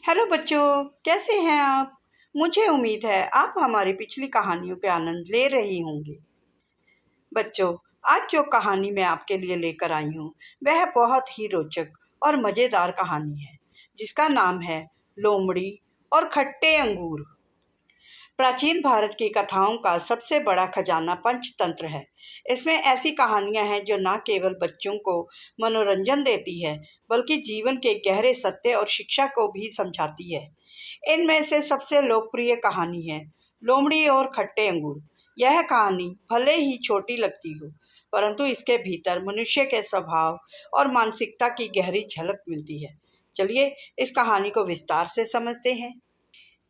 Hello बच्चों, कैसे हैं आप। मुझे उम्मीद है आप हमारी पिछली कहानियों के आनंद ले रही होंगे। बच्चों, आज जो कहानी मैं आपके लिए लेकर आई हूँ वह बहुत ही रोचक और मज़ेदार कहानी है, जिसका नाम है लोमड़ी और खट्टे अंगूर। प्राचीन भारत की कथाओं का सबसे बड़ा खजाना पंचतंत्र है। इसमें ऐसी कहानियां हैं जो न केवल बच्चों को मनोरंजन देती है, बल्कि जीवन के गहरे सत्य और शिक्षा को भी समझाती है। इनमें से सबसे लोकप्रिय कहानी है लोमड़ी और खट्टे अंगूर। यह कहानी भले ही छोटी लगती हो, परंतु इसके भीतर मनुष्य के स्वभाव और मानसिकता की गहरी झलक मिलती है। चलिए इस कहानी को विस्तार से समझते हैं।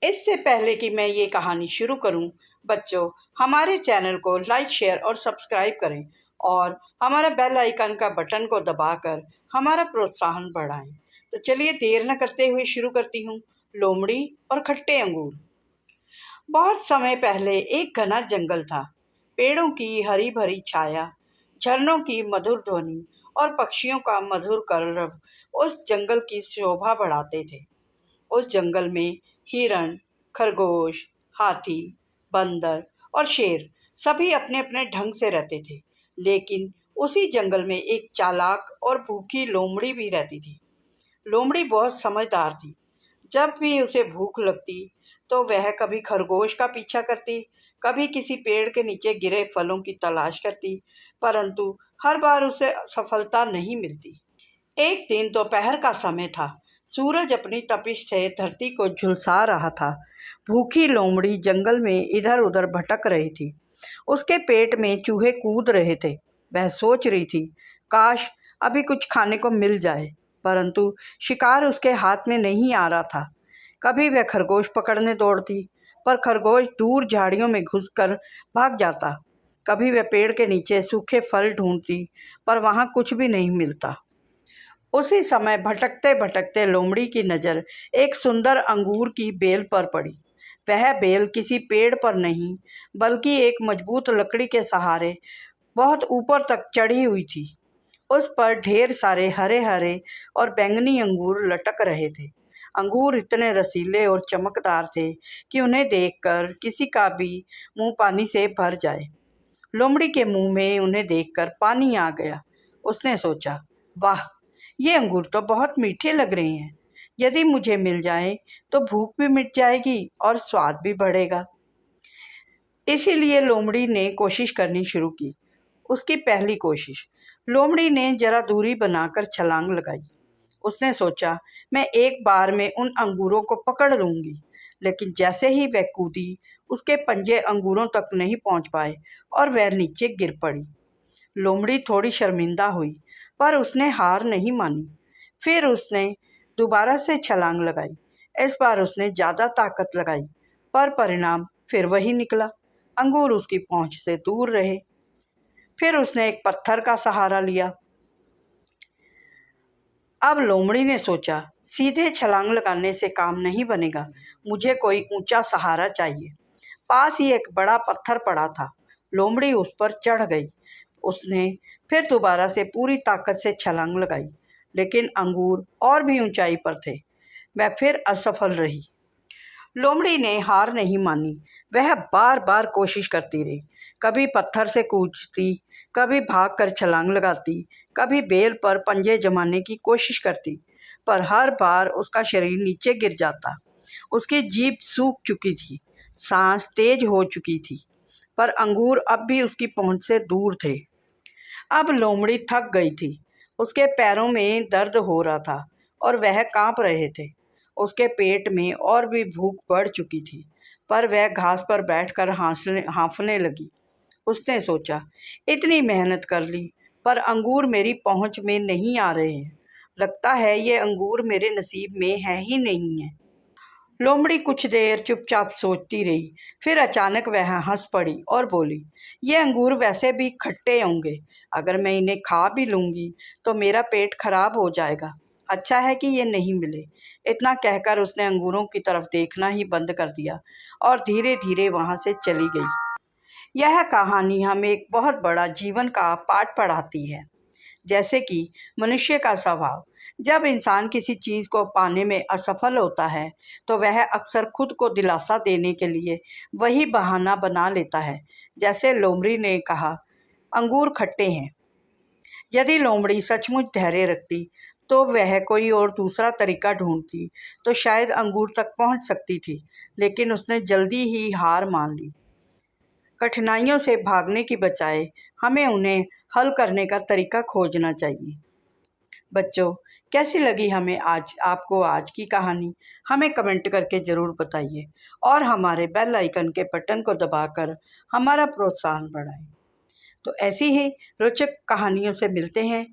इससे पहले कि मैं ये कहानी शुरू करूं, बच्चों हमारे चैनल को लाइक, शेयर और सब्सक्राइब करें और हमारा बेल आइकन का बटन को दबाकर हमारा प्रोत्साहन बढ़ाएं। तो चलिए देर न करते हुए शुरू करती हूँ। लोमड़ी और खट्टे अंगूर। बहुत समय पहले एक घना जंगल था। पेड़ों की हरी भरी छाया, झरनों की मधुर ध्वनि और पक्षियों का मधुर कलरव उस जंगल की शोभा बढ़ाते थे। उस जंगल में हिरण, खरगोश, हाथी, बंदर और शेर सभी अपने अपने ढंग से रहते थे। लेकिन उसी जंगल में एक चालाक और भूखी लोमड़ी भी रहती थी। लोमड़ी बहुत समझदार थी। जब भी उसे भूख लगती तो वह कभी खरगोश का पीछा करती, कभी किसी पेड़ के नीचे गिरे फलों की तलाश करती, परंतु हर बार उसे सफलता नहीं मिलती। एक दिन दोपहर का समय था। सूरज अपनी तपिश से धरती को झुलसा रहा था। भूखी लोमड़ी जंगल में इधर उधर भटक रही थी। उसके पेट में चूहे कूद रहे थे। वह सोच रही थी, काश अभी कुछ खाने को मिल जाए, परंतु शिकार उसके हाथ में नहीं आ रहा था। कभी वह खरगोश पकड़ने दौड़ती, पर खरगोश दूर झाड़ियों में घुसकर भाग जाता। कभी वह पेड़ के नीचे सूखे फल ढूंढती, पर वहाँ कुछ भी नहीं मिलता। उसी समय भटकते भटकते लोमड़ी की नज़र एक सुंदर अंगूर की बेल पर पड़ी। वह बेल किसी पेड़ पर नहीं, बल्कि एक मजबूत लकड़ी के सहारे बहुत ऊपर तक चढ़ी हुई थी। उस पर ढेर सारे हरे हरे और बैंगनी अंगूर लटक रहे थे। अंगूर इतने रसीले और चमकदार थे कि उन्हें देखकर किसी का भी मुंह पानी से भर जाए। लोमड़ी के मुंह में उन्हें देखकर पानी आ गया। उसने सोचा, वाह, ये अंगूर तो बहुत मीठे लग रहे हैं। यदि मुझे मिल जाए तो भूख भी मिट जाएगी और स्वाद भी बढ़ेगा। इसीलिए लोमड़ी ने कोशिश करनी शुरू की। उसकी पहली कोशिश, लोमड़ी ने जरा दूरी बनाकर छलांग लगाई। उसने सोचा, मैं एक बार में उन अंगूरों को पकड़ लूंगी। लेकिन जैसे ही वह कूदी, उसके पंजे अंगूरों तक नहीं पहुंच पाए और वह नीचे गिर पड़ी। लोमड़ी थोड़ी शर्मिंदा हुई, पर उसने हार नहीं मानी। फिर उसने दोबारा से छलांग लगाई। इस बार उसने ज़्यादा ताकत लगाई, पर परिणाम फिर वही निकला। अंगूर उसकी पहुंच से दूर रहे। फिर उसने एक पत्थर का सहारा लिया। अब लोमड़ी ने सोचा, सीधे छलांग लगाने से काम नहीं बनेगा, मुझे कोई ऊंचा सहारा चाहिए। पास ही एक बड़ा पत्थर पड़ा था। लोमड़ी उस पर चढ़ गई। उसने फिर दोबारा से पूरी ताकत से छलांग लगाई, लेकिन अंगूर और भी ऊंचाई पर थे। वह फिर असफल रही। लोमड़ी ने हार नहीं मानी। वह बार बार कोशिश करती रही। कभी पत्थर से कूदती, कभी भागकर छलांग लगाती, कभी बेल पर पंजे जमाने की कोशिश करती, पर हर बार उसका शरीर नीचे गिर जाता। उसकी जीभ सूख चुकी थी, सांस तेज हो चुकी थी, पर अंगूर अब भी उसकी पहुंच से दूर थे। अब लोमड़ी थक गई थी। उसके पैरों में दर्द हो रहा था और वह कांप रहे थे। उसके पेट में और भी भूख बढ़ चुकी थी, पर वह घास पर बैठकर हाँफने लगी। उसने सोचा, इतनी मेहनत कर ली, पर अंगूर मेरी पहुंच में नहीं आ रहे हैं। लगता है ये अंगूर मेरे नसीब में है ही नहीं है। लोमड़ी कुछ देर चुपचाप सोचती रही। फिर अचानक वह हंस पड़ी और बोली, ये अंगूर वैसे भी खट्टे होंगे। अगर मैं इन्हें खा भी लूँगी तो मेरा पेट खराब हो जाएगा। अच्छा है कि ये नहीं मिले। इतना कहकर उसने अंगूरों की तरफ देखना ही बंद कर दिया और धीरे धीरे वहाँ से चली गई। यह कहानी हमें एक बहुत बड़ा जीवन का पाठ पढ़ाती है, जैसे कि मनुष्य का स्वभाव। जब इंसान किसी चीज़ को पाने में असफल होता है तो वह अक्सर खुद को दिलासा देने के लिए वही बहाना बना लेता है। जैसे लोमड़ी ने कहा, अंगूर खट्टे हैं। यदि लोमड़ी सचमुच धैर्य रखती तो वह कोई और दूसरा तरीका ढूंढती तो शायद अंगूर तक पहुंच सकती थी, लेकिन उसने जल्दी ही हार मान ली। कठिनाइयों से भागने की बजाय हमें उन्हें हल करने का तरीका खोजना चाहिए। बच्चों, कैसी लगी हमें आपको आज की कहानी? हमें कमेंट करके ज़रूर बताइए और हमारे बेल आइकन के बटन को दबाकर हमारा प्रोत्साहन बढ़ाएं। तो ऐसी ही रोचक कहानियों से मिलते हैं।